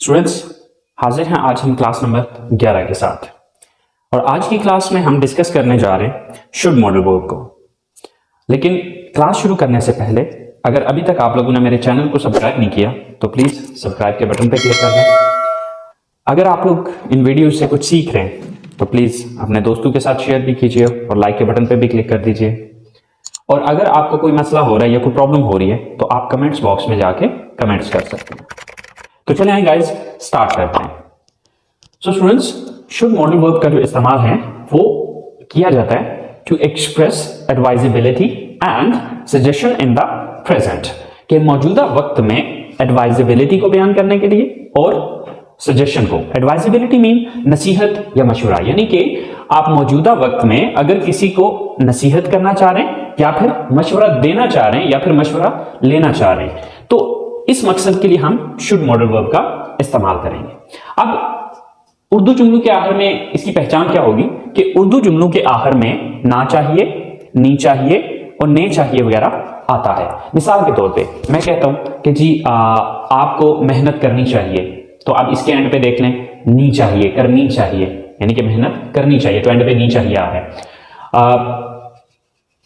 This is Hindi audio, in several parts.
स्टूडेंट्स, हाजिर हैं आज हम क्लास नंबर 11 के साथ। और आज की क्लास में हम डिस्कस करने जा रहे हैं शुड मॉडल वर्ब को। लेकिन क्लास शुरू करने से पहले अगर अभी तक आप लोगों ने मेरे चैनल को सब्सक्राइब नहीं किया तो प्लीज सब्सक्राइब के बटन पर क्लिक कर दें। अगर आप लोग इन वीडियो से कुछ सीख रहे हैं तो प्लीज अपने दोस्तों के साथ शेयर भी कीजिए और लाइक के बटन पर भी क्लिक कर दीजिए। और अगर आपको कोई मसला हो रहा है या कोई प्रॉब्लम हो रही है तो आप कमेंट्स बॉक्स में जाके कमेंट्स कर सकते हैं। तो चलिए आइए गाइस स्टार्ट करते हैं। So students, should modal verb का जो इस्तेमाल है वो किया जाता है to express advisability and suggestion in the present, के मौजूदा वक्त में एडवाइजेबिलिटी को बयान करने के लिए और सजेशन को। एडवाइजेबिलिटी मीन नसीहत या मशवरा, यानी कि आप मौजूदा वक्त में अगर किसी को नसीहत करना चाह रहे हैं या फिर मशवरा देना चाह रहे हैं या फिर मशवरा लेना चाह रहे हैं तो इस मकसद के लिए हम शुड मॉडल वर्ब का इस्तेमाल करेंगे। अब उर्दू जुमलों के आखिर में इसकी पहचान क्या होगी कि उर्दू जुमलों के आखिर में ना चाहिए, नी चाहिए और ने चाहिए वगैरह आता है। मिसाल के तौर पे मैं कहता हूं कि जी आपको मेहनत करनी चाहिए, तो आप इसके एंड पे देख लें नी चाहिए, करनी चाहिए, यानी कि मेहनत करनी चाहिए, तो एंड पे नी चाहिए आ है।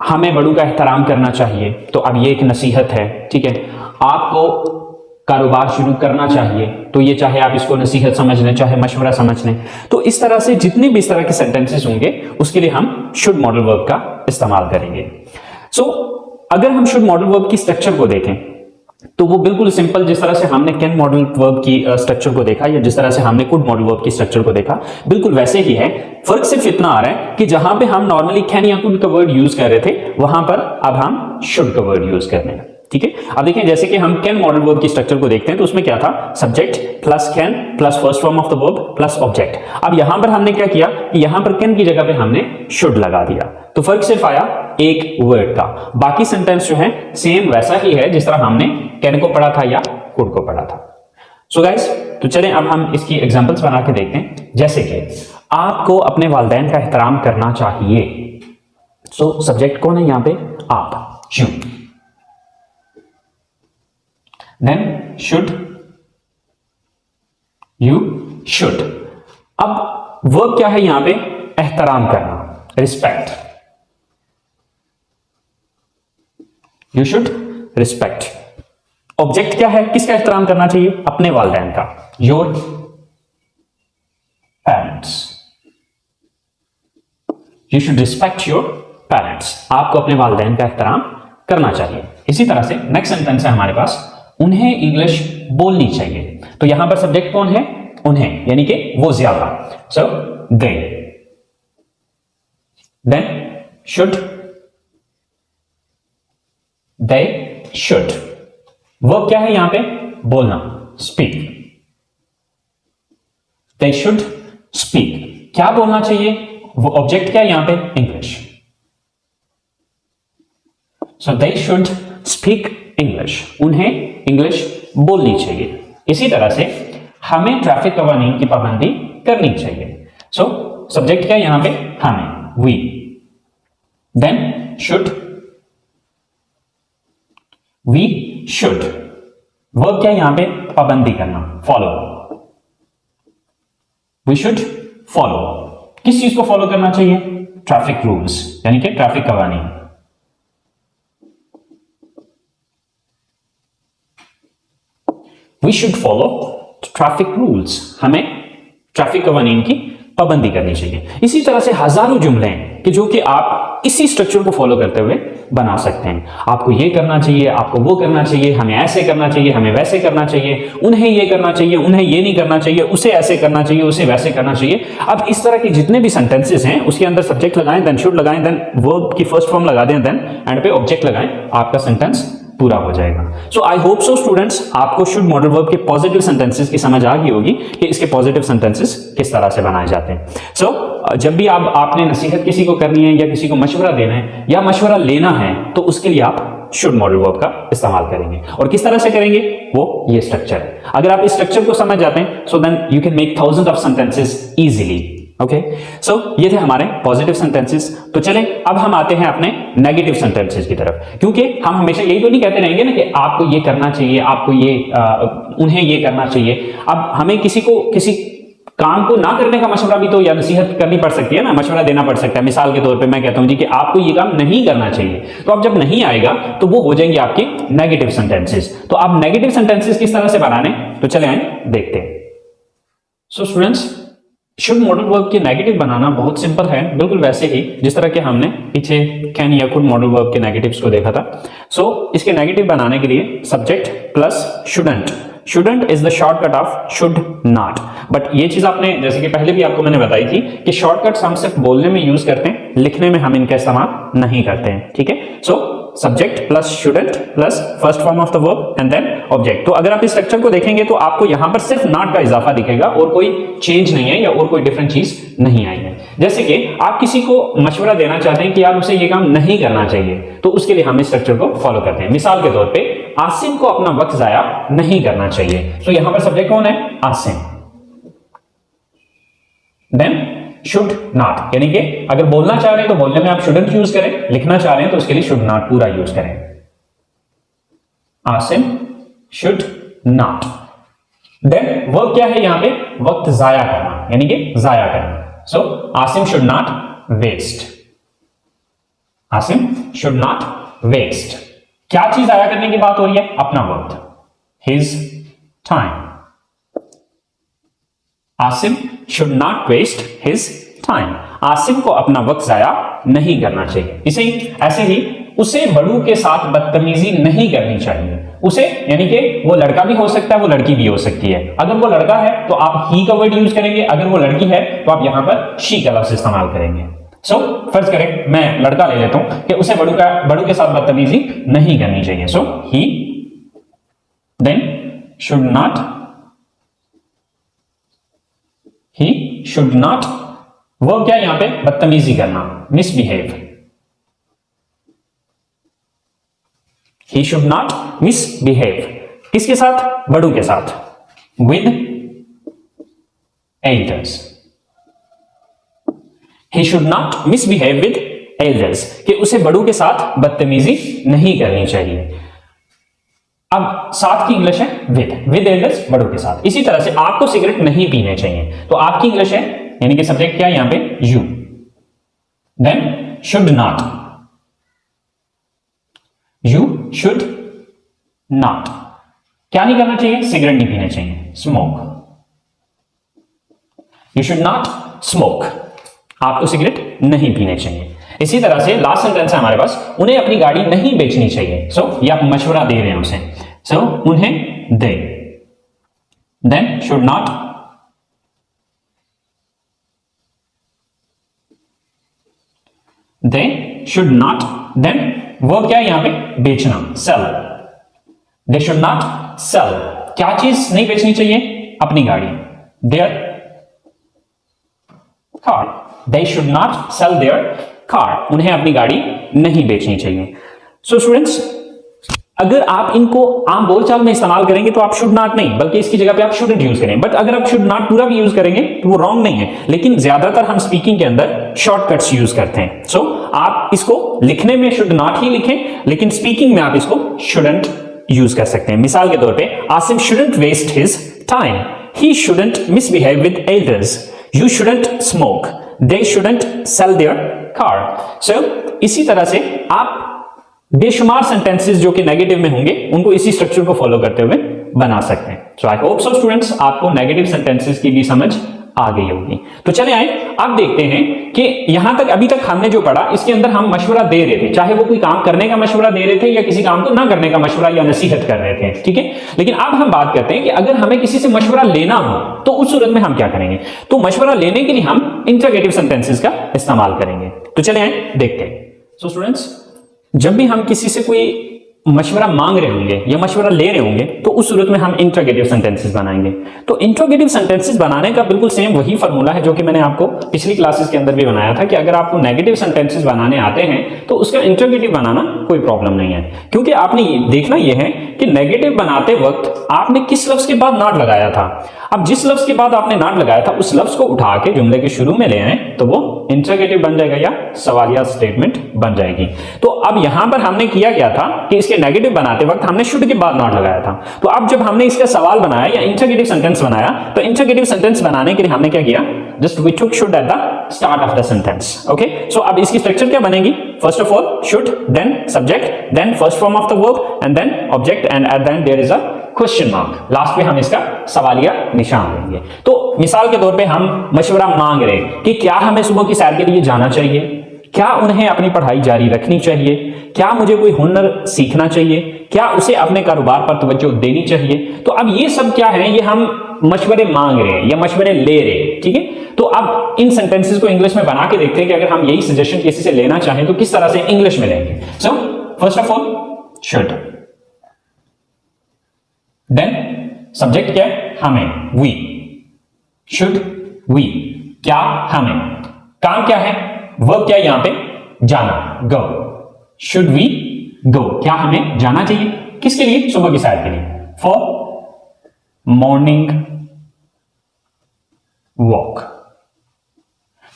हमें बड़ों का एहतराम करना चाहिए, तो अब ये एक नसीहत है, ठीक है। आपको कारोबार शुरू करना चाहिए, तो ये चाहे आप इसको नसीहत समझ लें चाहे मशवरा समझ लें। तो इस तरह से जितने भी इस तरह के सेंटेंसेस होंगे उसके लिए हम शुड मॉडल वर्ब का इस्तेमाल करेंगे। सो अगर हम शुड मॉडल वर्ब की स्ट्रक्चर को देखें तो वो बिल्कुल सिंपल, जिस तरह से हमने कैन मॉडल वर्ब की स्ट्रक्चर को देखा या जिस तरह से हमने कुड मॉडल वर्ब की स्ट्रक्चर को देखा बिल्कुल वैसे ही है। फर्क सिर्फ इतना आ रहा है कि जहां पे हम नॉर्मली कैन या कुड का वर्ड यूज कर रहे थे वहां पर अब हम शुड का वर्ड यूज कर रहे हैं, ठीक है। अब देखिए जैसे कि हम कैन मॉडल वर्ब की स्ट्रक्चर को देखते हैं तो उसमें क्या था, subject plus can plus first form of the verb plus object. अब यहां पर हमने क्या किया कि यहां पर कैन की जगह पे हमने शुड लगा दिया, तो फर्क सिर्फ आया एक वर्ड का। बाकी सेंटेंस जो है सेम वैसा ही है जिस तरह हमने कैन को पढ़ा था या कुड को पढ़ा था। सो गाइस, तो चलें अब हम इसकी एग्जांपल्स बना के देखते हैं। जैसे कि आपको अपने वालिदैन का एहतराम करना चाहिए। सो सब्जेक्ट कौन है यहां पे, आप, you. Then should, you should। अब वर्ब क्या है यहां पे, एहतराम करना, respect. You should respect। Object क्या है, किसका एहतराम करना चाहिए, अपने वालिदैन का, your parents। You should respect your parents। आपको अपने वालिदैन का एहतराम करना चाहिए। इसी तरह से नेक्स्ट सेंटेंस है हमारे पास, उन्हें इंग्लिश बोलनी चाहिए। तो यहां पर सब्जेक्ट कौन है, उन्हें, यानी कि वो ज्यादा, so they. Then should, they should. Verb क्या है यहां पे, बोलना, स्पीक। दे शुड स्पीक, क्या बोलना चाहिए, वो ऑब्जेक्ट क्या है यहां पे, English. So they should speak English, उन्हें इंग्लिश बोलनी चाहिए। इसी तरह से हमें ट्रैफिक कवानीन की पाबंदी करनी चाहिए। सो सब्जेक्ट क्या है यहां पे, हमें, we. Then should, we should. Verb क्या है यहां पे, पाबंदी करना, फॉलो। वी शुड फॉलो, किस चीज को फॉलो करना चाहिए, ट्रैफिक रूल्स, यानी कि ट्रैफिक कवानीन। We should follow traffic rules, हमें ट्रैफिक कवानीन की पाबंदी करनी चाहिए। इसी तरह से हजारों जुमले हैं कि जो कि आप इसी स्ट्रक्चर को फॉलो करते हुए बना सकते हैं। आपको ये करना चाहिए, आपको वो करना चाहिए, हमें ऐसे करना चाहिए, हमें वैसे करना चाहिए, उन्हें ये करना चाहिए, उन्हें ये नहीं करना चाहिए, उसे ऐसे करना चाहिए, उसे वैसे करना चाहिए। अब इस तरह के जितने भी सेंटेंसेस हैं उसके अंदर सब्जेक्ट लगाएं, देन शुड लगाएं, देन वर्ब की फर्स्ट फॉर्म लगा दें, देन एंड पे ऑब्जेक्ट लगाएं, आपका सेंटेंस पूरा हो जाएगा। सो आई होप सो स्टूडेंट्स, आपको शुड मॉडल वर्ब के पॉजिटिव सेंटेंसेस की समझ आ गई होगी कि इसके पॉजिटिव सेंटेंसेस किस तरह से बनाए जाते हैं। सो जब भी आपने नसीहत किसी को करनी है या किसी को मशवरा देना है या मशवरा लेना है तो उसके लिए आप शुड मॉडल वर्ब का इस्तेमाल करेंगे। और किस तरह से करेंगे, वो ये स्ट्रक्चर है। अगर आप इस स्ट्रक्चर को समझ जाते हैं so then you can make thousand of sentences easily. Okay, so ये थे हमारे पॉजिटिव सेंटेंसेस। तो चलें अब हम आते हैं अपने नेगेटिव सेंटेंसेस की तरफ, क्योंकि हम हमेशा यही तो नहीं कहते रहेंगे ना कि आपको ये करना चाहिए, आपको ये उन्हें ये करना चाहिए। अब हमें किसी काम को ना करने का मशवरा भी तो या नसीहत करनी पड़ सकती है ना, मशवरा देना पड़ सकता है। मिसाल के तौर पे मैं कहता हूं जी कि आपको ये काम नहीं करना चाहिए, तो अब जब नहीं आएगा तो वो हो जाएंगे आपके नेगेटिव सेंटेंसेस। तो अब नेगेटिव सेंटेंसेस किस तरह से बनाने, तो चले आए देखते हैं। So students, should modal verb के नेगेटिव बनाना बहुत सिंपल है, बिल्कुल वैसे ही जिस तरह के हमने पीछे कैन या कुड मॉडल वर्ब के नेगेटिव्स को देखा था। सो इसके नेगेटिव बनाने के लिए subject plus shouldn't. Shouldn't is the shortcut of should not. But ये चीज आपने जैसे कि पहले भी आपको मैंने बताई थी कि शॉर्टकट्स हम सिर्फ बोलने में यूज करते हैं, लिखने में हम इनका इस्तेमाल नहीं करते हैं, ठीक है। So subject plus shouldn't plus first form of the verb and then object. तो अगर आप इस स्ट्रक्चर को देखेंगे तो आपको यहां पर सिर्फ नॉट का इजाफा दिखेगा और कोई चेंज नहीं है या और कोई डिफरेंट चीज नहीं आई है। जैसे कि आप किसी को मशवरा देना चाहते हैं कि यार उसे ये काम नहीं करना चाहिए, तो उसके लिए हम इस स्ट्रक्चर को फॉलो करते हैं। मिसाल के तौर पर आसिम को अपना वक्त जाया नहीं करना चाहिए। तो यहां पर सब्जेक्ट कौन है, आसिम, देन शुड नॉट, यानी कि अगर बोलना चाह रहे हैं तो बोलने में आप शुडंट यूज करें, लिखना चाह रहे हैं तो उसके लिए शुड नॉट पूरा यूज करें। Asim should not. Then verb क्या है यहां पे, वक्त जाया करना, यानी कि जाया करना। So Asim should not waste. Asim should not waste. क्या चीज जाया करने की बात हो रही है, अपना वक्त, his time. Asim should not waste his time. Asim को अपना वक्त जाया नहीं करना चाहिए। इसे ऐसे ही उसे बड़ों के साथ बदतमीजी नहीं करनी चाहिए। उसे यानी कि वो लड़का भी हो सकता है, वो लड़की भी हो सकती है। अगर वो लड़का है तो आप ही का वर्ड यूज करेंगे, अगर वो लड़की है तो आप यहां पर शी का लफ्ज इस्तेमाल करेंगे। सो फर्ज करें मैं लड़का ले लेता हूं कि उसे बड़ों के साथ बदतमीजी नहीं करनी चाहिए। So he then should not, he should not, verb क्या है यहां पे, बदतमीजी करना, misbehave. He should not misbehave. किसके साथ, बड़ों के साथ, with elders. He should not misbehave with elders, कि उसे बड़ों के साथ बदतमीजी नहीं करनी चाहिए। अब साथ की इंग्लिश है विद एल्डर्स, बड़ों के साथ। इसी तरह से आपको सिगरेट नहीं पीने चाहिए, तो आपकी इंग्लिश है, यानी कि सब्जेक्ट क्या है यहां पे, you. Then should not, you should not, क्या नहीं करना चाहिए, सिगरेट नहीं पीना चाहिए, smoke. You should not smoke, आपको सिगरेट नहीं पीने चाहिए। इसी तरह से लास्ट सेंटेंस है हमारे पास, उन्हें अपनी गाड़ी नहीं बेचनी चाहिए। सो ये आप मशवरा दे रहे हैं उसे, सो उन्हें they. Then should not, they should not. Then verb क्या है यहां पे, बेचना, sell. They should not sell, क्या चीज नहीं बेचनी चाहिए, अपनी गाड़ी, their car. They should not sell their car, उन्हें अपनी गाड़ी नहीं बेचनी चाहिए। सो स्टूडेंट्स, अगर आप इनको आम बोलचाल में इस्तेमाल करेंगे तो आप शुड नॉट नहीं, बल्कि इसकी जगह पे आप शुडंट यूज करें। बट अगर आप शुड नॉट पूरा भी यूज करेंगे तो वो रॉन्ग नहीं है, लेकिन ज्यादातर हम स्पीकिंग के अंदर शॉर्टकट्स यूज करते हैं। सो आप इसको लिखने में शुड नॉट ही लिखें, लेकिन स्पीकिंग में आप इसको शुडंट यूज कर सकते हैं। मिसाल के तौर पे Asim shouldn't waste his time, he shouldn't misbehave with elders, you shouldn't smoke, they shouldn't sell their car. So इसी तरह से आप बेशुमार सेंटेंसेस जो कि नेगेटिव में होंगे उनको इसी स्ट्रक्चर को फॉलो करते हुए बना सकते हैं। सो आई होप सो स्टूडेंट्स, आपको नेगेटिव सेंटेंसेस की भी समझ आ गई होगी। तो चले आए अब देखते हैं कि यहां तक अभी तक हमने जो पढ़ा इसके अंदर हम मशवरा दे रहे थे, चाहे वो कोई काम करने का मशवरा दे रहे थे या किसी काम को ना करने का मशवरा या नसीहत कर रहे थे, ठीक है। लेकिन अब हम बात करते हैं कि अगर हमें किसी से मशवरा लेना हो तो उस सूरत में हम क्या करेंगे। तो मशवरा लेने के लिए हम इंटरोगेटिव सेंटेंसेस का इस्तेमाल करेंगे। तो चले आए देखते हैं। सो स्टूडेंट्स, जब भी हम किसी से कोई मशवरा मांग रहे होंगे या मशवरा ले रहे होंगे तो उस सूरत में हम इंट्रोगेटिव सेंटेंसेस बनाएंगे। तो इंट्रोगेटिव सेंटेंसेस बनाने का बिल्कुल सेम वही फॉर्मूला है जो कि मैंने आपको पिछली क्लासेस के अंदर भी बनाया था कि अगर आपको नेगेटिव सेंटेंसेस बनाने आते हैं तो उसका इंट्रोगेटिव बनाना कोई प्रॉब्लम नहीं है, क्योंकि आपने देखना यह है कि नेगेटिव बनाते वक्त आपने किस लफ्ज के बाद नॉट लगाया था। अब जिस लफ्ज के बाद आपने नॉट लगाया था उस लफ्ज को उठा के जुमले के शुरू में ले आए तो वो इंटरोगेटिव बन जाएगा या सवालिया स्टेटमेंट बन जाएगी। तो अब यहां पर हमने किया क्या था कि इसके नेगेटिव बनाते वक्त हमने शुड के बाद नॉट लगाया था। तो अब जब हमने इसका सवाल बनाया या इंटरोगेटिव सेंटेंस बनाया तो इंटरोगेटिव सेंटेंस बनाने के लिए हमने क्या किया, just we took should at the start of the sentence. Okay, so अब इसकी स्ट्रक्चर क्या बनेगी, first of all should, then subject, then first form of the verb and then object and at the end there is a question mark. Last में हम इसका सवालिया निशान देंगे। तो मिसाल के तौर पे हम मशवरा मांग रहे कि क्या हमें सुबह की सैर के लिए जाना चाहिए, क्या उन्हें अपनी पढ़ाई जारी रखनी चाहिए, क्या मुझे कोई हुनर सीखना चाहिए, क्या उसे अपने कारोबार पर तवज्जो देनी चाहिए। तो अब ये सब क्या है, ये हम मशवरे मांग रहे हैं या मशवरे ले रहे हैं, ठीक है। तो अब इन सेंटेंसेस को इंग्लिश में बना के देखते हैं कि अगर हम यही सजेशन किसी से लेना चाहें तो किस तरह से इंग्लिश में लेंगे। So first of all should, then subject क्या है, हमें, वी, शुड वी, क्या हमें, काम क्या है, वर्ब क्या है यहां पे, जाना, गो, शुड वी गो, क्या हमें जाना चाहिए, किसके लिए, सुबह की सैर के लिए, for morning walk,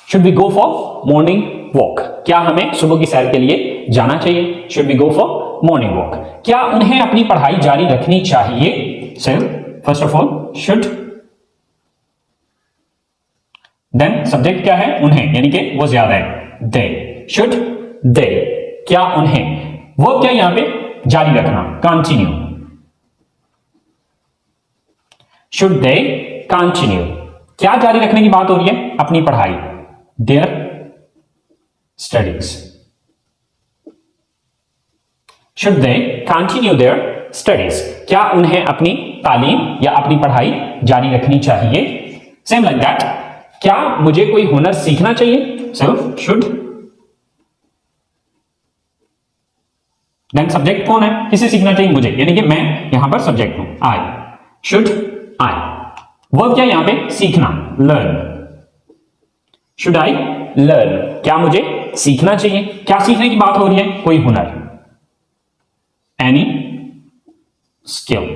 should we go for morning walk, क्या हमें सुबह की सैर के लिए जाना चाहिए, should we go for morning walk, क्या उन्हें अपनी पढ़ाई जारी रखनी चाहिए। So first of all should, then subject क्या है, उन्हें, यानी कि वो ज्यादा है, दे, शुड दे, क्या उन्हें, वो क्या यहां पे, जारी रखना, कंटिन्यू, शुड दे कंटिन्यू, क्या जारी रखने की बात हो रही है, अपनी पढ़ाई, their studies, should they continue their studies, क्या उन्हें अपनी तालीम या अपनी पढ़ाई जारी रखनी चाहिए। सेम लाइक दैट, क्या मुझे कोई हुनर सीखना चाहिए, सो शुड, देन सब्जेक्ट कौन है, किसे सीखना चाहिए, मुझे, यानी कि मैं यहां पर सब्जेक्ट हूं, आई, शुड आई, वर्ब क्या यहां पे, सीखना, लर्न, शुड आई लर्न, क्या मुझे सीखना चाहिए, क्या सीखने की बात हो रही है, कोई हुनर, any skill,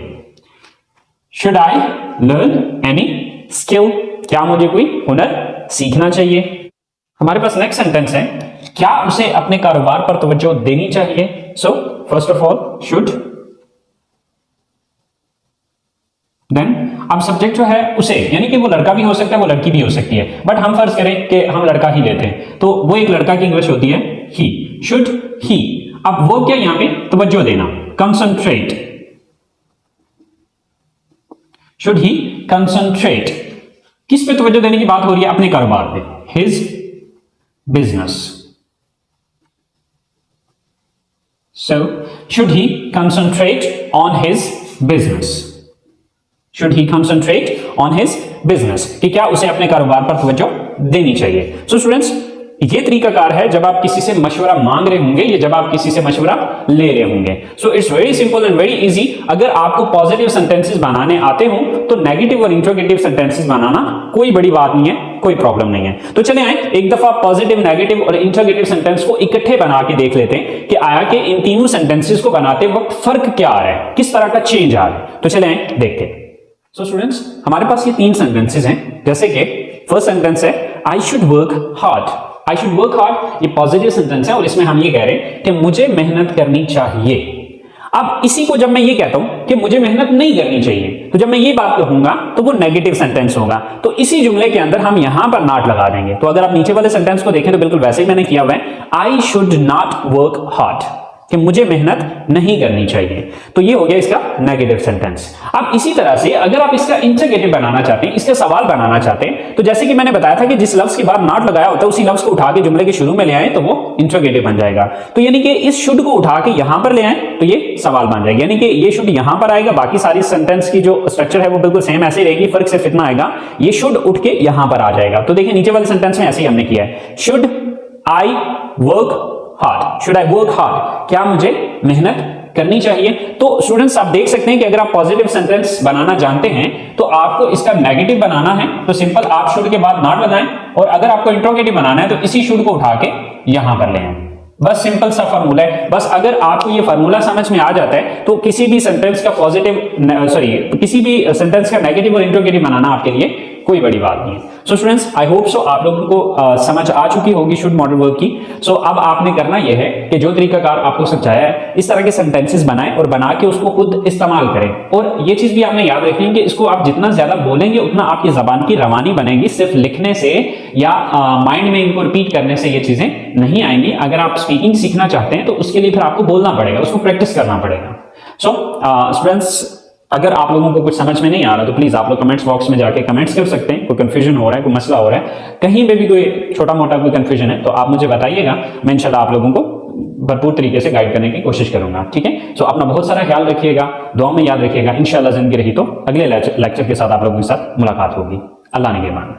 should I learn any skill, क्या मुझे कोई हुनर सीखना चाहिए। हमारे पास नेक्स्ट सेंटेंस है, क्या उसे अपने कारोबार पर तवज्जो देनी चाहिए। So first of all should, then अब सब्जेक्ट जो है उसे, यानी कि वो लड़का भी हो सकता है, वो लड़की भी हो सकती है, बट हम फर्ज करें कि हम लड़का ही लेते हैं तो वो एक लड़का की इंग्लिश होती है ही, शुड ही। अब वो क्या यहां पे, तवज्जो देना, कंसंट्रेट, शुड ही कंसंट्रेट, किस पे तवज्जो देने की बात हो रही है, अपने कारोबार पे, his business, so should he concentrate on his business, should he concentrate on his business, कि क्या उसे अपने कारोबार पर तवज्जो देनी चाहिए। सो स्टूडेंट्स, ये तरीकाकार है जब आप किसी से मशवरा मांग रहे होंगे या जब आप किसी से मशवरा ले रहे होंगे। So it's very simple and very easy. अगर आपको पॉजिटिव सेंटेंसेस बनाने आते हो तो नेगेटिव और इंट्रोगेटिव सेंटेंसेस बनाना कोई बड़ी बात नहीं है, कोई प्रॉब्लम नहीं है। तो चले आए एक दफा पॉजिटिव, नेगेटिव और इंट्रोगेटिव सेंटेंस को इकट्ठे बना के देख लेते हैं कि आया कि इन तीनों सेंटेंसेस को बनाते वक्त फर्क क्या आ रहा है, किस तरह का चेंज आ रहा है। तो चले आए देखते हैं। सो स्टूडेंट्स, हमारे पास ये तीन सेंटेंसेस हैं, जैसे कि फर्स्ट सेंटेंस है I should work hard. I should work hard, ये पॉजिटिव सेंटेंस है और इसमें हम ये कह रहे हैं कि मुझे मेहनत करनी चाहिए। अब इसी को जब मैं ये कहता हूं कि मुझे मेहनत नहीं करनी चाहिए, तो जब मैं ये बात कहूंगा तो वो नेगेटिव सेंटेंस होगा। तो इसी जुमले के अंदर हम यहां पर नॉट लगा देंगे। तो अगर आप नीचे वाले सेंटेंस को देखें तो बिल्कुल वैसे ही मैंने किया हुआ है, I should not work hard, कि मुझे मेहनत नहीं करनी चाहिए। तो ये हो गया इसका नेगेटिव सेंटेंस। अब इसी तरह से अगर आप इसका इंटरोगेटिव बनाना चाहते हैं, इसका सवाल बनाना चाहते हैं, तो जैसे कि मैंने बताया था कि जिस लफ्ज के बाद नॉट लगाया होता है उसी लफ्ज को उठा के जुमले के शुरू में ले आए तो वो इंटरोगेटिव बन जाएगा। तो यानी कि इस शुड को उठा के यहां पर ले आए तो ये सवाल बन जाएगा, यानी कि ये शुड यहां पर आएगा, बाकी सारी सेंटेंस की जो स्ट्रक्चर है वो बिल्कुल सेम ऐसे रहेगी, फर्क सिर्फ इतना आएगा, ये शुड उठ के यहां पर आ जाएगा। तो देखिए नीचे वाले सेंटेंस में ऐसे ही हमने किया है, should I work hard, should I work hard, क्या मुझे मेहनत करनी चाहिए। तो स्टूडेंट्स आप देख सकते हैं कि अगर आप पॉजिटिव सेंटेंस बनाना जानते हैं तो आपको इसका नेगेटिव बनाना है तो सिंपल आप शुड के बाद नॉट लगाएं, और अगर आपको इंट्रोगेटिव बनाना है तो इसी शुड को उठा के यहां पर ले आए। बस सिंपल सा फार्मूला है। बस अगर आपको ये फार्मूला समझ में आ जाता है तो किसी भी सेंटेंस का किसी भी सेंटेंस का नेगेटिव और इंट्रोगेटिव बनाना आपके लिए कोई बड़ी बात नहीं है। So students, I hope so आप लोगों को समझ आ चुकी होगी शुड मॉडल वर्ब की। सो अब आपने करना यह है कि जो तरीकाकार आपको समझाया है इस तरह के सेंटेंसेस बनाएं और बना के उसको खुद इस्तेमाल करें। और ये चीज भी आपने याद रखनी है कि इसको आप जितना ज्यादा बोलेंगे उतना आपकी जबान की रवानी बनेगी। सिर्फ लिखने से या माइंड में इनको रिपीट करने से ये चीजें नहीं आएंगी। अगर आप स्पीकिंग सीखना चाहते हैं तो उसके लिए फिर आपको बोलना पड़ेगा, उसको प्रैक्टिस करना पड़ेगा। सो स्टूडेंट्स, अगर आप लोगों को कुछ समझ में नहीं आ रहा तो प्लीज आप लोग कमेंट्स बॉक्स में जाके कमेंट्स कर सकते हैं। कोई कंफ्यूजन हो रहा है, कोई मसला हो रहा है, कहीं पे भी कोई छोटा मोटा कोई कंफ्यूजन है तो आप मुझे बताइएगा। मैं इंशाल्लाह आप लोगों को भरपूर तरीके से गाइड करने की कोशिश करूंगा। ठीक है, सो अपना बहुत सारा ख्याल रखिएगा, दुआ में याद रखिएगा। इंशाल्लाह जिंदगी रही तो अगले लेक्चर के साथ आप लोगों के साथ मुलाकात होगी। अल्लाह ने मेहरबान।